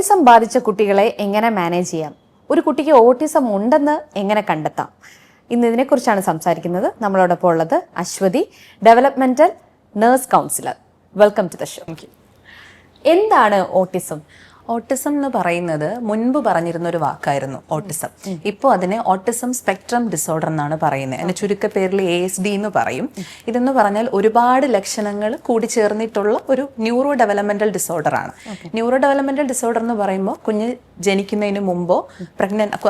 Autism ബാധിച്ച കുട്ടികളെ എങ്ങനെ മാനേജ് ചെയ്യാം? ഒരു കുട്ടിക്ക് ഓട്ടിസം ഉണ്ടെന്ന് എങ്ങനെ കണ്ടെത്താം? ഇന്ന് ഇതിനെക്കുറിച്ചാണ് സംസാരിക്കുന്നത്. നമ്മളോടൊപ്പം ഉള്ളത് Aswathy, developmental nurse counsellor. Welcome to the show. എന്താണ് ഓട്ടിസം? ഓട്ടിസം എന്ന് പറയുന്നത് മുൻപ് പറഞ്ഞിരുന്ന ഒരു വാക്കായിരുന്നു ഓട്ടിസം. ഇപ്പോൾ അതിനെ ഓട്ടിസം സ്പെക്ട്രം ഡിസോർഡർ എന്നാണ് പറയുന്നത്. അതിന്റെ ചുരുക്കപ്പേരിൽ ASD എന്ന് പറയും. ഇതെന്ന് പറഞ്ഞാൽ ഒരുപാട് ലക്ഷണങ്ങൾ കൂടിച്ചേർന്നിട്ടുള്ള ഒരു ന്യൂറോ ഡെവലപ്മെന്റൽ ഡിസോർഡർ ആണ്. ന്യൂറോ ഡെവലപ്മെന്റൽ ഡിസോർഡർ എന്ന് പറയുമ്പോൾ കുഞ്ഞ് ജനിക്കുന്നതിന് മുമ്പോ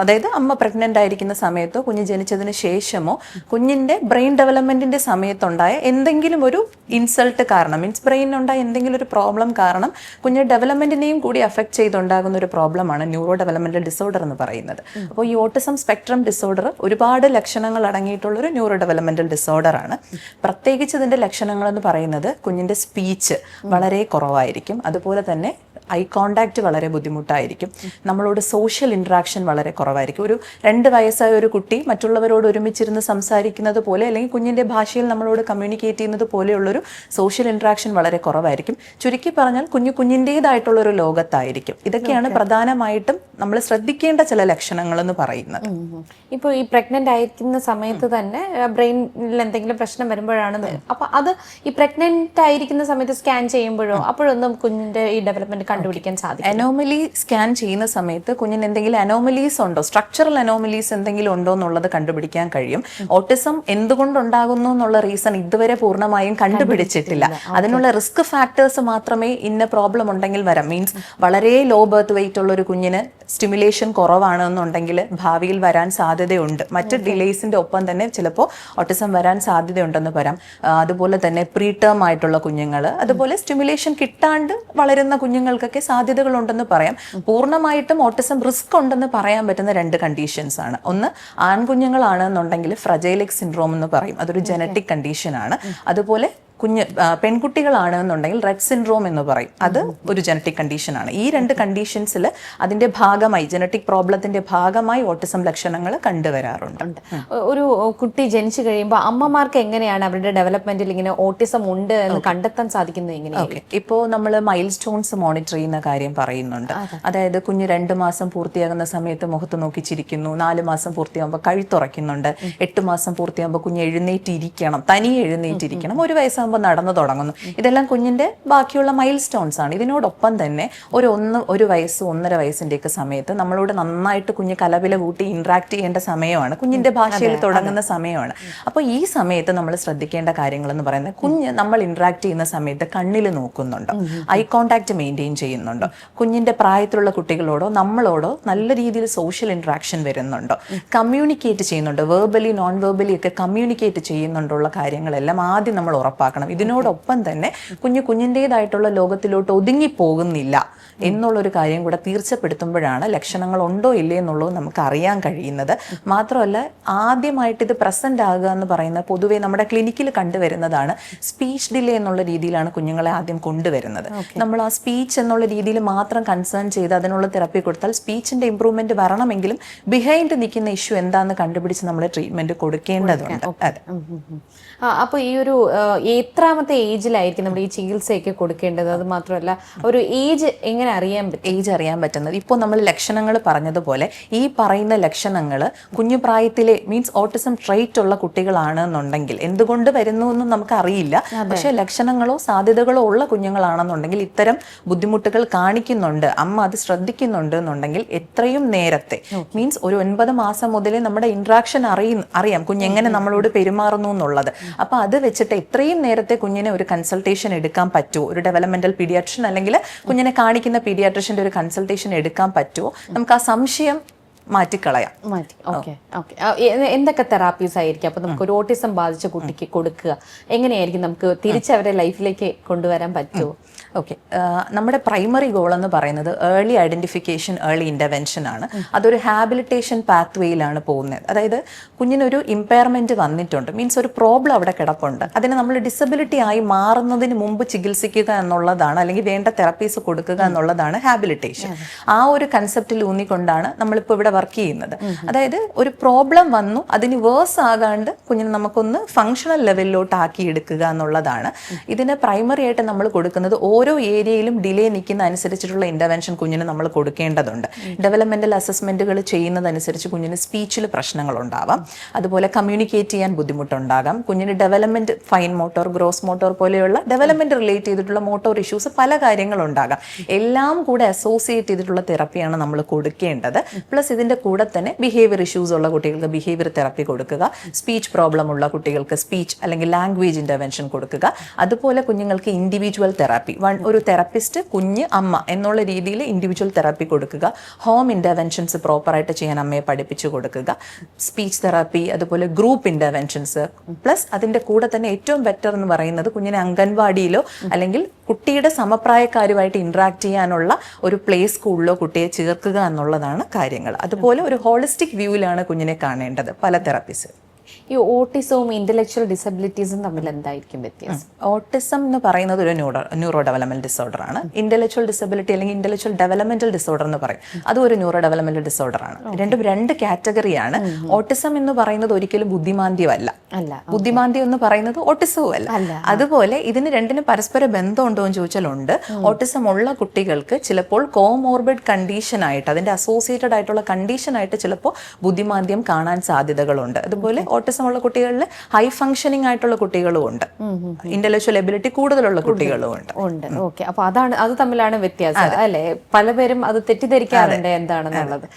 അതായത് അമ്മ പ്രഗ്നന്റ് ആയിരിക്കുന്ന സമയത്തോ കുഞ്ഞ് ജനിച്ചതിന് ശേഷമോ കുഞ്ഞിന്റെ ബ്രെയിൻ ഡെവലപ്മെന്റിന്റെ സമയത്തുണ്ടായ എന്തെങ്കിലും ഒരു ഇൻസൾട്ട് കാരണം, മീൻസ് ബ്രെയിനുണ്ടായ എന്തെങ്കിലും ഒരു പ്രോബ്ലം കാരണം കുഞ്ഞ് ഡെവലപ്മെന്റിനെയും കൂടി അഫക്റ്റ് ചെയ്തുണ്ടാകുന്ന ഒരു പ്രോബ്ലമാണ് ന്യൂറോ ഡെവലപ്മെന്റൽ ഡിസോർഡർ എന്ന് പറയുന്നത്. അപ്പോൾ ഈ ഓട്ടിസം സ്പെക്ട്രം ഡിസോർഡർ ഒരുപാട് ലക്ഷണങ്ങൾ അടങ്ങിയിട്ടുള്ള ഒരു ന്യൂറോ ഡെവലപ്മെന്റൽ ഡിസോർഡർ ആണ്. പ്രത്യേകിച്ച് ഇതിന്റെ ലക്ഷണങ്ങൾ എന്ന് പറയുന്നത് കുഞ്ഞിന്റെ സ്പീച്ച് വളരെ കുറവായിരിക്കും, അതുപോലെ തന്നെ ഐ കോണ്ടാക്ട് വളരെ ബുദ്ധിമുട്ടായിരിക്കും, നമ്മളോട് സോഷ്യൽ ഇൻട്രാക്ഷൻ വളരെ കുറവായിരിക്കും. ഒരു 2 വയസ്സായ ഒരു കുട്ടി മറ്റുള്ളവരോട് ഒരുമിച്ചിരുന്ന് സംസാരിക്കുന്നത് പോലെ അല്ലെങ്കിൽ കുഞ്ഞിന്റെ ഭാഷയിൽ നമ്മളോട് കമ്മ്യൂണിക്കേറ്റ് ചെയ്യുന്നത് പോലെയുള്ളൊരു സോഷ്യൽ ഇൻട്രാക്ഷൻ വളരെ കുറവായിരിക്കും. ചുരുക്കി പറഞ്ഞാൽ കുഞ്ഞിൻ്റെതായിട്ടുള്ള ഒരു ലോകത്തായിരിക്കും. ഇതൊക്കെയാണ് പ്രധാനമായിട്ടും നമ്മൾ ശ്രദ്ധിക്കേണ്ട ചില ലക്ഷണങ്ങൾ എന്ന് പറയുന്നത്. ഇപ്പോൾ ഈ പ്രഗ്നന്റ് ആയിരിക്കുന്ന സമയത്ത് തന്നെ ബ്രെയിനിൽ എന്തെങ്കിലും പ്രശ്നം വരുമ്പോഴാണ്, അപ്പൊ അത് ഈ പ്രഗ്നന്റ് ആയിരിക്കുന്ന സമയത്ത് സ്കാൻ ചെയ്യുമ്പോഴോ അപ്പോഴൊന്നും കുഞ്ഞിന്റെ ഈ ഡെവലപ്മെന്റ് കണ്ടുപിടിക്കാൻ സാധിക്കും? അനോമലി സ്കാൻ ചെയ്യുന്ന സമയത്ത് കുഞ്ഞിന് എന്തെങ്കിലും അനോമലീസ് ഉണ്ടോ, സ്ട്രക്ചറൽ അനോമലീസ് എന്തെങ്കിലും ഉണ്ടോ എന്നുള്ളത് കണ്ടുപിടിക്കാൻ കഴിയും. ഓട്ടിസം എന്തുകൊണ്ടുണ്ടാകുന്നു എന്നുള്ള റീസൺ ഇതുവരെ പൂർണ്ണമായും കണ്ടുപിടിച്ചിട്ടില്ല. അതിനുള്ള റിസ്ക് ഫാക്ടേഴ്സ് മാത്രമേ ഇന്ന പ്രോബ്ലം ഉണ്ടെങ്കിൽ വരാം. മീൻസ് വളരെ ലോ ബർത്ത് വെയിറ്റ് ഉള്ള ഒരു കുഞ്ഞിന് സ്റ്റിമുലേഷൻ കുറവാണെന്നുണ്ടെങ്കിൽ ഭാവിയിൽ വരാൻ സാധ്യതയുണ്ട്. മറ്റ് ഡിലേസിന്റെ ഒപ്പം തന്നെ ചിലപ്പോൾ ഓട്ടിസം വരാൻ സാധ്യതയുണ്ടെന്ന് പറയാം. അതുപോലെ തന്നെ പ്രീ ടേം ആയിട്ടുള്ള കുഞ്ഞുങ്ങൾ, അതുപോലെ സ്റ്റിമുലേഷൻ കിട്ടാണ്ട് വളരുന്ന കുഞ്ഞുങ്ങൾക്കൊക്കെ സാധ്യതകളുണ്ടെന്ന് പറയാം. പൂർണ്ണമായിട്ടും ഓട്ടിസം റിസ്ക് ഉണ്ടെന്ന് പറയാൻ പറ്റുന്ന 2 കണ്ടീഷൻസ് ആണ്. ഒന്ന്, ആൺകുഞ്ഞുങ്ങളാണെന്നുണ്ടെങ്കിൽ ഫ്രജൈലിക് സിൻഡ്രോം എന്ന് പറയും, അതൊരു ജനറ്റിക് കണ്ടീഷനാണ്. അതുപോലെ പെൺകുട്ടികളാണെന്നുണ്ടെങ്കിൽ റെഡ് സിൻഡ്രോം എന്ന് പറയും, അത് ഒരു ജനറ്റിക് കണ്ടീഷനാണ്. ഈ 2 കണ്ടീഷൻസിൽ അതിന്റെ ഭാഗമായി, ജനറ്റിക് പ്രോബ്ലത്തിന്റെ ഭാഗമായി ഓട്ടിസം ലക്ഷണങ്ങൾ കണ്ടുവരാറുണ്ട്. ഒരു കുട്ടി ജനിച്ചു കഴിയുമ്പോൾ അമ്മമാർക്ക് എങ്ങനെയാണ് അവരുടെ ഡെവലപ്മെന്റിൽ ഇങ്ങനെ ഓട്ടിസം ഉണ്ട് എന്ന് കണ്ടെത്താൻ സാധിക്കുന്നത്? എങ്ങനെയാണ്? ഇപ്പോൾ നമ്മൾ മൈൽ സ്റ്റോൺസ് മോണിറ്റർ ചെയ്യുന്ന കാര്യം പറയുന്നുണ്ട്. അതായത് കുഞ്ഞ് 2 മാസം പൂർത്തിയാകുന്ന സമയത്ത് മുഖത്ത് നോക്കി ചിരിക്കുന്നു, 4 മാസം പൂർത്തിയാകുമ്പോൾ കഴുത്തുറയ്ക്കുന്നുണ്ട്, 8 മാസം പൂർത്തിയാകുമ്പോൾ കുഞ്ഞ് എഴുന്നേറ്റിരിക്കണം, തനിയെ എഴുന്നേറ്റിരിക്കണം, 1 വയസ്സാകുമ്പോൾ നടന്നു തുടങ്ങുന്നു. ഇതെല്ലാം കുഞ്ഞിന്റെ ബാക്കിയുള്ള മൈൽ സ്റ്റോൺസ് ആണ്. ഇതിനോടൊപ്പം തന്നെ ഒരു വയസ്സ് 1.5 വയസ്സിന്റെയൊക്കെ സമയത്ത് നമ്മളോട് നന്നായിട്ട് കുഞ്ഞ് കലപില കൂട്ടി ഇന്ററാക്ട് ചെയ്യേണ്ട സമയമാണ്, കുഞ്ഞിന്റെ ഭാഷയിൽ തുടങ്ങുന്ന സമയമാണ്. അപ്പോൾ ഈ സമയത്ത് നമ്മൾ ശ്രദ്ധിക്കേണ്ട കാര്യങ്ങൾ എന്ന് പറയുന്നത്, കുഞ്ഞ് നമ്മൾ ഇന്ററാക്ട് ചെയ്യുന്ന സമയത്ത് കണ്ണിൽ നോക്കുന്നുണ്ടോ, ഐ കോണ്ടാക്ട് മെയിൻറ്റെയിൻ ചെയ്യുന്നുണ്ടോ, കുഞ്ഞിന്റെ പ്രായത്തിലുള്ള കുട്ടികളോടോ നമ്മളോടോ നല്ല രീതിയിൽ സോഷ്യൽ ഇന്ററാക്ഷൻ വരുന്നുണ്ടോ, കമ്മ്യൂണിക്കേറ്റ് ചെയ്യുന്നുണ്ടോ, വേർബലി നോൺ വേർബലി ഒക്കെ കമ്മ്യൂണിക്കേറ്റ് ചെയ്യുന്നുണ്ടോ ഉള്ള കാര്യങ്ങളെല്ലാം ആദ്യം നമ്മൾ ഉറപ്പാക്കണം. ഇതിനോടൊപ്പം തന്നെ കുഞ്ഞിൻ്റെതായിട്ടുള്ള ലോകത്തിലോട്ട് ഒതുങ്ങി പോകുന്നില്ല എന്നുള്ളൊരു കാര്യം കൂടെ തീർച്ചപ്പെടുത്തുമ്പോഴാണ് ലക്ഷണങ്ങൾ ഉണ്ടോ ഇല്ലേ എന്നുള്ളത് നമുക്ക് അറിയാൻ കഴിയുന്നത്. മാത്രമല്ല, ആദ്യമായിട്ട് ഇത് പ്രസന്റ് ആകുക എന്ന് പറയുന്നത് പൊതുവെ നമ്മുടെ ക്ലിനിക്കിൽ കണ്ടുവരുന്നതാണ്. സ്പീച്ച് ഡിലേ എന്നുള്ള രീതിയിലാണ് കുഞ്ഞുങ്ങളെ ആദ്യം കൊണ്ടുവരുന്നത്. നമ്മൾ ആ സ്പീച്ച് എന്നുള്ള രീതിയിൽ മാത്രം കൺസേൺ ചെയ്ത് അതിനുള്ള തെറപ്പി കൊടുത്താൽ സ്പീച്ചിന്റെ ഇംപ്രൂവ്മെന്റ് വരണമെങ്കിലും ബിഹൈൻഡ് നിൽക്കുന്ന ഇഷ്യൂ എന്താണെന്ന് കണ്ടുപിടിച്ച് നമ്മൾ ട്രീറ്റ്മെന്റ് കൊടുക്കേണ്ടതുണ്ട്. അതെ. അപ്പോൾ ഈ ഒരു എത്രാമത്തെ ഏജിലായിരിക്കും നമ്മൾ ഈ ചികിത്സയൊക്കെ കൊടുക്കേണ്ടത്? അത് മാത്രമല്ല, ഒരു ഏജ് എങ്ങനെ അറിയാൻ പറ്റും? ഏജ് അറിയാൻ പറ്റുന്നത്, ഇപ്പോൾ നമ്മൾ ലക്ഷണങ്ങൾ പറഞ്ഞതുപോലെ ഈ പറയുന്ന ലക്ഷണങ്ങൾ കുഞ്ഞു പ്രായത്തിലെ, മീൻസ് ഓട്ടിസം ട്രൈറ്റ് ഉള്ള കുട്ടികളാണെന്നുണ്ടെങ്കിൽ എന്തുകൊണ്ട് വരുന്നു എന്നും നമുക്ക് അറിയില്ല. പക്ഷെ ലക്ഷണങ്ങളോ സാധ്യതകളോ ഉള്ള കുഞ്ഞുങ്ങളാണെന്നുണ്ടെങ്കിൽ, ഇത്തരം ബുദ്ധിമുട്ടുകൾ കാണിക്കുന്നുണ്ട്, അമ്മ അത് ശ്രദ്ധിക്കുന്നുണ്ട് എന്നുണ്ടെങ്കിൽ എത്രയും നേരത്തെ, മീൻസ് ഒരു 9 മാസം മുതലേ നമ്മുടെ ഇന്ററാക്ഷൻ അറിയാം കുഞ്ഞെങ്ങനെ നമ്മളോട് പെരുമാറുന്നു എന്നുള്ളത്. അപ്പൊ അത് വെച്ചിട്ട് എത്രയും നേരത്തെ കുഞ്ഞിനെ ഒരു കൺസൾട്ടേഷൻ എടുക്കാൻ പറ്റുമോ, ഒരു ഡെവലപ്മെന്റൽ പീഡിയാട്രിഷ്യൻ അല്ലെങ്കിൽ കുഞ്ഞിനെ കാണിക്കുന്ന പീഡിയാട്രിഷ്യന്റെ ഒരു കൺസൾട്ടേഷൻ എടുക്കാൻ പറ്റുമോ, നമുക്ക് ആ സംശയം മാറ്റിക്കളയാം. എന്തൊക്കെ തെറാപ്പീസ് ആയിരിക്കും അപ്പൊ നമുക്ക് ഒരു ഓട്ടിസം ബാധിച്ച കുട്ടിക്ക് കൊടുക്കുക? എങ്ങനെയായിരിക്കും നമുക്ക് തിരിച്ചവരുടെ ലൈഫിലേക്ക് കൊണ്ടുവരാൻ പറ്റുമോ? ഓക്കെ, നമ്മുടെ പ്രൈമറി ഗോൾ എന്ന് പറയുന്നത് ഏർലി ഐഡന്റിഫിക്കേഷൻ, ഏർലി ഇന്റർവെൻഷൻ ആണ്. അതൊരു ഹാബിലിറ്റേഷൻ പാത്വേയിലാണ് പോകുന്നത്. അതായത് കുഞ്ഞിനൊരു ഇമ്പയർമെന്റ് വന്നിട്ടുണ്ട്, മീൻസ് ഒരു പ്രോബ്ലം അവിടെ കിടപ്പുണ്ട്, അതിനെ നമ്മൾ ഡിസബിലിറ്റി ആയി മാറുന്നതിന് മുമ്പ് ചികിത്സിക്കുക എന്നുള്ളതാണ്, അല്ലെങ്കിൽ വേണ്ട തെറപ്പീസ് കൊടുക്കുക എന്നുള്ളതാണ് ഹാബിലിറ്റേഷൻ. ആ ഒരു കൺസെപ്റ്റിൽ ഊന്നിക്കൊണ്ടാണ് നമ്മളിപ്പോൾ ഇവിടെ വർക്ക് ചെയ്യുന്നത്. അതായത് ഒരു പ്രോബ്ലം വന്നു, അതിന് വേഴ്സ് ആകാണ്ട് കുഞ്ഞിനെ നമുക്കൊന്ന് ഫങ്ഷണൽ ലെവലിലോട്ട് ആക്കി എടുക്കുക എന്നുള്ളതാണ്. ഇതിന് പ്രൈമറി ആയിട്ട് നമ്മൾ കൊടുക്കുന്നത് ഓരോ ഏരിയയിലും ഡിലേ നിൽക്കുന്ന അനുസരിച്ചിട്ടുള്ള ഇന്റർവെൻഷൻ കുഞ്ഞിന് നമ്മൾ കൊടുക്കേണ്ടതുണ്ട്. ഡെവലപ്മെന്റൽ അസസ്മെന്റുകൾ ചെയ്യുന്നതനുസരിച്ച് കുഞ്ഞിന് സ്പീച്ചിൽ പ്രശ്നങ്ങൾ ഉണ്ടാവാം, അതുപോലെ കമ്മ്യൂണിക്കേറ്റ് ചെയ്യാൻ ബുദ്ധിമുട്ടുണ്ടാകാം, കുഞ്ഞിന് development fine motor, gross motor പോലെയുള്ള ഡെവലപ്മെന്റ് റിലേറ്റ് ചെയ്തിട്ടുള്ള മോട്ടോർ ഇഷ്യൂസ് പല കാര്യങ്ങളുണ്ടാകാം. എല്ലാം കൂടെ അസോസിയേറ്റ് ചെയ്തിട്ടുള്ള തെറപ്പിയാണ് നമ്മൾ കൊടുക്കേണ്ടത്. പ്ലസ് ഇതിന്റെ കൂടെ തന്നെ ബിഹേവിയർ ഇഷ്യൂസ് ഉള്ള കുട്ടികൾക്ക് ബിഹേവിയർ തെറപ്പി കൊടുക്കുക, സ്പീച്ച് പ്രോബ്ലം ഉള്ള കുട്ടികൾക്ക് സ്പീച്ച് അല്ലെങ്കിൽ ലാംഗ്വേജ് ഇന്റർവെൻഷൻ കൊടുക്കുക, അതുപോലെ കുഞ്ഞുങ്ങൾക്ക് ഇൻഡിവിജ്വൽ തെറാപ്പി, ഒരു തെറപ്പിസ്റ്റ് കുഞ്ഞ് അമ്മ എന്നുള്ള രീതിയിൽ ഇൻഡിവിജ്വൽ തെറാപ്പി കൊടുക്കുക, ഹോം ഇന്റർവെൻഷൻസ് പ്രോപ്പറായിട്ട് ചെയ്യാൻ അമ്മയെ പഠിപ്പിച്ചു കൊടുക്കുക, സ്പീച്ച് തെറാപ്പി, അതുപോലെ ഗ്രൂപ്പ് ഇന്റർവെൻഷൻസ്. പ്ലസ് അതിന്റെ കൂടെ തന്നെ ഏറ്റവും ബെറ്റർ എന്ന് പറയുന്നത് കുഞ്ഞിനെ അംഗൻവാടിയിലോ അല്ലെങ്കിൽ കുട്ടിയുടെ സമപ്രായക്കാരുമായിട്ട് ഇന്ററാക്ട് ചെയ്യാനുള്ള ഒരു പ്ലേ സ്കൂളിലോ കുട്ടിയെ ചേർക്കുക എന്നുള്ളതാണ് കാര്യങ്ങൾ. അതുപോലെ ഒരു ഹോളിസ്റ്റിക് വ്യൂവിലാണ് കുഞ്ഞിനെ കാണേണ്ടത് പല തെറാപ്പീസ്. ഈ ഓട്ടിസവും ഇന്റലക്ച്വൽ ഡിസബിലിറ്റീസും തമ്മിൽ എന്തായിരിക്കും വ്യത്യാസം? ഓട്ടിസം എന്ന് പറയുന്നത് ഒരു ന്യൂറോ ഡെവലപ്മെന്റ് ഡിസോർഡർ ആണ്. ഇന്റലക്ച്വൽ ഡിസബിലിറ്റി അല്ലെങ്കിൽ ഇന്റലക്ച്വൽ ഡെവലപ്മെന്റൽ ഡിസോർഡർ എന്ന് പറയും, അതും ഒരു ന്യൂറോ ഡെവലപ്മെന്റൽ ഡിസോർഡർ ആണ്. രണ്ടും രണ്ട് കാറ്റഗറിയാണ്. ഓട്ടിസം എന്ന് പറയുന്നത് ഒരിക്കലും ബുദ്ധിമാന്ദ്യമല്ല, ബുദ്ധിമാന്ദ്യം എന്ന് പറയുന്നത് ഓട്ടിസവും അല്ല. അതുപോലെ ഇതിന് രണ്ടിനും പരസ്പര ബന്ധമുണ്ടോ എന്ന് ചോദിച്ചാൽ ഉണ്ട്. ഓട്ടിസം ഉള്ള കുട്ടികൾക്ക് ചിലപ്പോൾ കോമോർബിഡ് കണ്ടീഷൻ ആയിട്ട്, അതിന്റെ അസോസിയേറ്റഡ് ആയിട്ടുള്ള കണ്ടീഷൻ ആയിട്ട് ചിലപ്പോൾ ബുദ്ധിമാന്ദ്യം കാണാൻ സാധ്യതകളുണ്ട്. അതുപോലെ ഓട്ടിസം ഉള്ള കുട്ടികളിൽ ഹൈ ഫംഗ്ഷനിങ് ആയിട്ടുള്ള കുട്ടികളും ഉണ്ട്, ഇന്റലക്ച്വൽ എബിലിറ്റി കൂടുതലുള്ള കുട്ടികളും ഉണ്ട്. ഓക്കെ, അപ്പൊ അത് തമ്മിലാണ് വ്യത്യാസം അല്ലെ? പലപേരും അത് തെറ്റിദ്ധരിക്കാറുണ്ട് എന്താണെന്നുള്ളത്.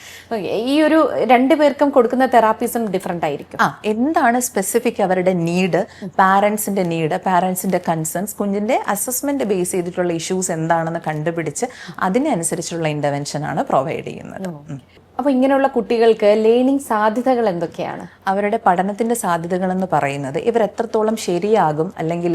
ഈ ഒരു രണ്ടുപേർക്കും കൊടുക്കുന്ന തെറാപ്പീസും ഡിഫറെന്റ് ആയിരിക്കും. എന്താണ് സ്പെസിഫിക് അവരുടെ നീഡ്, പാരന്റ്സിന്റെ നീഡ്, പാരന്റ്സിന്റെ കൺസേൺസ്, കുഞ്ഞിന്റെ അസസ്മെന്റ് ബേസ് ചെയ്തിട്ടുള്ള ഇഷ്യൂസ് എന്താണെന്ന് കണ്ടുപിടിച്ച് അതിനനുസരിച്ചുള്ള ഇന്റർവെൻഷൻ ആണ് പ്രൊവൈഡ് ചെയ്യുന്നത്. അപ്പൊ ഇങ്ങനെയുള്ള കുട്ടികൾക്ക് ലേണിംഗ് സാധ്യതകൾ എന്തൊക്കെയാണ്? അവരുടെ പഠനത്തിന്റെ സാധ്യതകൾ എന്ന് പറയുന്നത് ഇവർ എത്രത്തോളം ശരിയാകും അല്ലെങ്കിൽ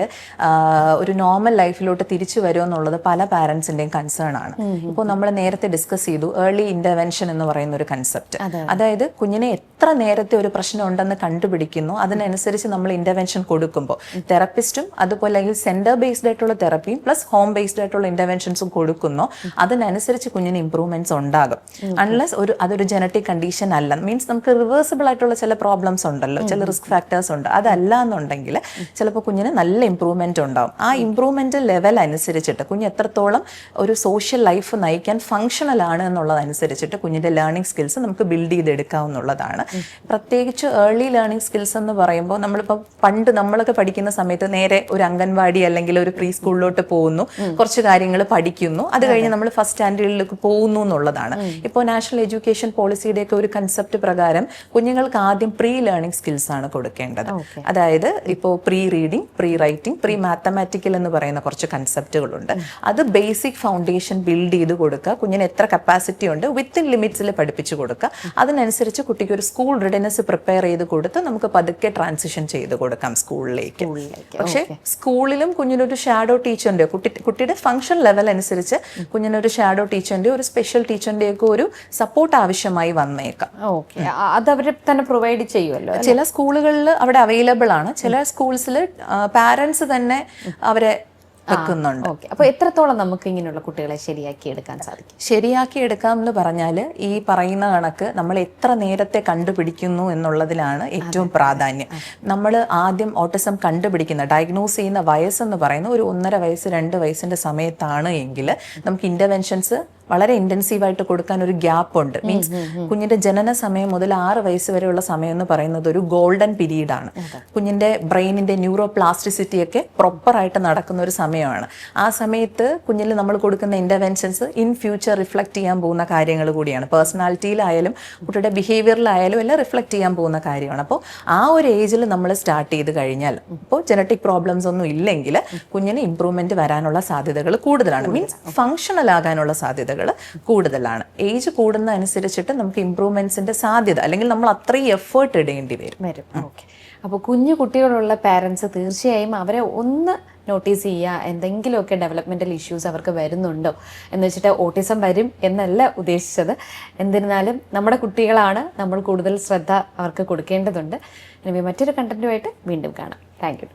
ഒരു നോർമൽ ലൈഫിലോട്ട് തിരിച്ചു വരുമോ എന്നുള്ളത് പല പാരന്റ്സിന്റെയും കൺസേൺ ആണ്. ഇപ്പോൾ നമ്മൾ നേരത്തെ ഡിസ്കസ് ചെയ്തു ഏർലി ഇന്റർവെൻഷൻ എന്ന് പറയുന്ന ഒരു കൺസെപ്റ്റ്. അതായത് കുഞ്ഞിനെ എത്ര നേരത്തെ ഒരു പ്രശ്നം ഉണ്ടെന്ന് കണ്ടുപിടിക്കുന്നു അതിനനുസരിച്ച് നമ്മൾ ഇന്റർവെൻഷൻ കൊടുക്കുമ്പോൾ തെറപ്പിസ്റ്റും അതുപോലെ സെന്റർ ബേസ്ഡ് ആയിട്ടുള്ള തെറപ്പിയും പ്ലസ് ഹോം ബേസ്ഡ് ആയിട്ടുള്ള ഇന്റർവെൻഷൻസും കൊടുക്കുന്നു, അതിനനുസരിച്ച് കുഞ്ഞിന് ഇംപ്രൂവ്മെന്റ്സ് ഉണ്ടാകും. അൺലെസ് അതൊരു ജനറ്റിക് കണ്ടീഷൻ അല്ല, മീൻസ് നമുക്ക് റിവേഴ്സിബിൾ ആയിട്ടുള്ള ചില പ്രോബ്ലംസ് ഉണ്ടല്ലോ, ചില റിസ്ക് ഫാക്ടേഴ്സ് ഉണ്ട്, അതല്ല എന്നുണ്ടെങ്കിൽ ചിലപ്പോൾ കുഞ്ഞിന് നല്ല ഇംപ്രൂവ്മെന്റ് ഉണ്ടാവും. ആ ഇംപ്രൂവ്മെന്റ് ലെവൽ അനുസരിച്ചിട്ട് കുഞ്ഞ് എത്രത്തോളം ഒരു സോഷ്യൽ ലൈഫ് നയിക്കാൻ ഫങ്ഷണൽ ആണ് എന്നുള്ളതനുസരിച്ചിട്ട് കുഞ്ഞിന്റെ ലേണിംഗ് സ്കിൽസ് നമുക്ക് ബിൽഡ് ചെയ്തെടുക്കാവുന്നതാണ്. പ്രത്യേകിച്ച് ഏർലി ലേണിംഗ് സ്കിൽസ് എന്ന് പറയുമ്പോൾ നമ്മളിപ്പോൾ പണ്ട് നമ്മളൊക്കെ പഠിക്കുന്ന സമയത്ത് നേരെ ഒരു അംഗൻവാടി അല്ലെങ്കിൽ ഒരു പ്രീ സ്കൂളിലോട്ട് പോകുന്നു, കുറച്ച് കാര്യങ്ങൾ പഠിക്കുന്നു, അത് കഴിഞ്ഞ് നമ്മൾ ഫസ്റ്റ് സ്റ്റാൻഡേർഡിലേക്ക് പോകുന്നു എന്നുള്ളതാണ്. ഇപ്പോൾ നാഷണൽ എഡ്യൂക്കേഷൻ പോളിസിയുടെ ഒക്കെ ഒരു കൺസെപ്റ്റ് പ്രകാരം കുഞ്ഞുങ്ങൾക്ക് ആദ്യം പ്രീ ലേണിംഗ് സ്കിൽസ് ആണ് കൊടുക്കേണ്ടത്. അതായത് ഇപ്പോൾ pre reading, pre writing, pre mathematical എന്ന് പറയുന്ന കുറച്ച് കൺസെപ്റ്റുകളുണ്ട്. അത് ബേസിക് ഫൗണ്ടേഷൻ ബിൽഡ് ചെയ്ത് കൊടുക്കുക, കുഞ്ഞിന് എത്ര കപ്പാസിറ്റി ഉണ്ട് വിത്തിൻ ലിമിറ്റ്സിൽ പഠിപ്പിച്ചു കൊടുക്കുക. അതിനനുസരിച്ച് കുട്ടിക്ക് ഒരു സ്കൂൾ റെഡിനെസ് പ്രിപ്പയർ ചെയ്ത് കൊടുത്ത് നമുക്ക് പതുക്കെ ട്രാൻസിഷൻ ചെയ്ത് കൊടുക്കാം സ്കൂളിലേക്ക്. പക്ഷേ സ്കൂളിലും കുഞ്ഞിനൊരു ഷാഡോ ടീച്ചറിന്റെ കുട്ടിയുടെ ഫംഗ്ഷൻ ലെവൽ അനുസരിച്ച് കുഞ്ഞിനൊരു ഷാഡോ ടീച്ചറിന്റെ ഒരു സ്പെഷ്യൽ ടീച്ചറിന്റെ ഒക്കെ ഒരു സപ്പോർട്ട് ആവശ്യമായി വന്നേക്കാം. അത് അവർ തന്നെ പ്രൊവൈഡ് ചെയ്യുമല്ലോ. ചില സ്കൂളുകളിൽ അവിടെ അവൈലബിൾ ആണ്, ചില സ്കൂൾസിൽ പാരന്റ്സ് തന്നെ അവരെ വെക്കുന്നുണ്ട്. അപ്പൊ എത്രത്തോളം നമുക്ക് ഇങ്ങനെയുള്ള കുട്ടികളെ ശരിയാക്കി എടുക്കാൻ സാധിക്കും? ശരിയാക്കി എടുക്കാം എന്ന് പറഞ്ഞാൽ ഈ പറയുന്ന കണക്ക് നമ്മൾ എത്ര നേരത്തെ കണ്ടുപിടിക്കുന്നു എന്നുള്ളതിലാണ് ഏറ്റവും പ്രാധാന്യം. നമ്മൾ ആദ്യം ഓട്ടിസം കണ്ടുപിടിക്കുന്ന ഡയഗ്നോസ് ചെയ്യുന്ന വയസ്സെന്ന് പറയുന്നത് ഒരു 1.5 വയസ്സ് 2 വയസ്സിന്റെ സമയത്താണ് എങ്കിൽ നമുക്ക് ഇന്റർവെൻഷൻസ് വളരെ ഇന്റൻസീവായിട്ട് കൊടുക്കാൻ ഒരു ഗ്യാപ്പ് ഉണ്ട്. മീൻസ് കുഞ്ഞിന്റെ ജനന സമയം മുതൽ 6 വയസ്സ് വരെയുള്ള സമയം എന്ന് പറയുന്നത് ഒരു ഗോൾഡൻ പീരീഡ് ആണ്. കുഞ്ഞിന്റെ ബ്രെയിനിന്റെ ന്യൂറോ പ്ലാസ്റ്റിസിറ്റി ഒക്കെ പ്രോപ്പറായിട്ട് നടക്കുന്ന ഒരു സമയമാണ്. ആ സമയത്ത് കുഞ്ഞിൽ നമ്മൾ കൊടുക്കുന്ന ഇന്റർവെൻഷൻസ് ഇൻ ഫ്യൂച്ചർ റിഫ്ലക്ട് ചെയ്യാൻ പോകുന്ന കാര്യങ്ങൾ കൂടിയാണ്. പേഴ്സണാലിറ്റിയിലായാലും കുട്ടിയുടെ ബിഹേവിയറിലായാലും എല്ലാം റിഫ്ലക്ട് ചെയ്യാൻ പോകുന്ന കാര്യമാണ്. അപ്പോൾ ആ ഒരു ഏജിൽ നമ്മൾ സ്റ്റാർട്ട് ചെയ്ത് കഴിഞ്ഞാൽ ഇപ്പോൾ ജനറ്റിക് പ്രോബ്ലംസ് ഒന്നും ഇല്ലെങ്കിൽ കുഞ്ഞിന് ഇംപ്രൂവ്മെന്റ് വരാനുള്ള സാധ്യതകൾ കൂടുതലാണ്. മീൻസ് ഫങ്ഷണൽ ആകാനുള്ള സാധ്യതകൾ കൂടുതലാണ്. ഏജ് കൂടുന്ന അനുസരിച്ചിട്ട് നമുക്ക് ഇംപ്രൂവ്മെന്റ്സിന്റെ സാധ്യത അല്ലെങ്കിൽ നമ്മൾ അത്രയും എഫേർട്ട് ഇടേണ്ടി വരും. അപ്പോൾ കുഞ്ഞു കുട്ടികളുള്ള പാരൻസ് തീർച്ചയായും അവരെ ഒന്ന് നോട്ടീസ് ചെയ്യുക, എന്തെങ്കിലുമൊക്കെ ഡെവലപ്മെന്റൽ ഇഷ്യൂസ് അവർക്ക് വരുന്നുണ്ടോ എന്ന് വെച്ചിട്ട് ഓട്ടിസം വരും എന്നല്ല ഉദ്ദേശിച്ചത്. എന്നിരുന്നാലും നമ്മുടെ കുട്ടികളാണ്, നമ്മൾ കൂടുതൽ ശ്രദ്ധ അവർക്ക് കൊടുക്കേണ്ടതുണ്ട്. മറ്റൊരു കണ്ടന്റുമായിട്ട് വീണ്ടും കാണാം. Thank you.